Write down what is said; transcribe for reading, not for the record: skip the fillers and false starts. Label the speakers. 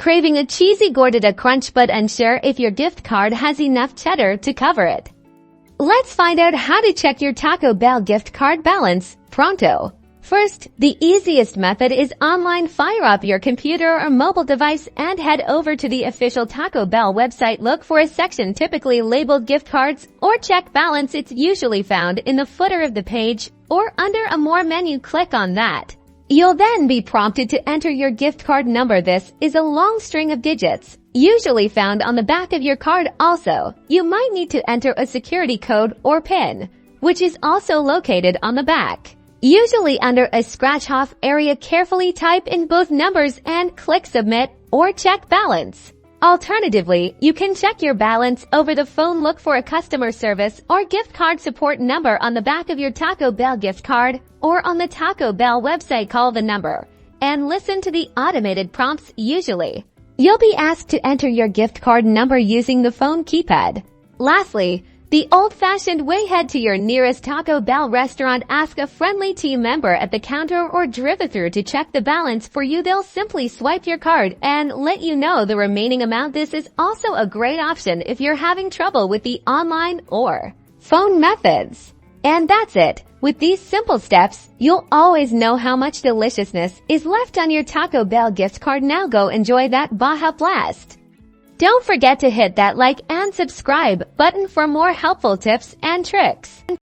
Speaker 1: Craving a cheesy Gordita crunch but unsure if your gift card has enough cheddar to cover it? Let's find out how to check your Taco Bell gift card balance pronto. First, the easiest method is online. Fire up your computer or mobile device and head over to the official Taco Bell website. Look for a section typically labeled gift cards or check balance. It's usually found in the footer of the page or under a more menu. Click on that. You'll then be prompted to enter your gift card number. This is a long string of digits, usually found on the back of your card. Also, you might need to enter a security code or PIN, which is also located on the back. Usually under a scratch-off area. Carefully type in both numbers and click submit or check balance. Alternatively, you can check your balance over the phone. Look for a customer service or gift card support number on the back of your Taco Bell gift card or on the Taco Bell website. Call the number and listen to the automated prompts. Usually, you'll be asked to enter your gift card number using the phone keypad. Lastly, the old-fashioned way, head to your nearest Taco Bell restaurant, ask a friendly team member at the counter or drive-thru to check the balance for you. They'll simply swipe your card and let you know the remaining amount. This is also a great option if you're having trouble with the online or phone methods. And that's it. With these simple steps, you'll always know how much deliciousness is left on your Taco Bell gift card. Now go enjoy that Baja Blast. Don't forget to hit that like and subscribe button for more helpful tips and tricks.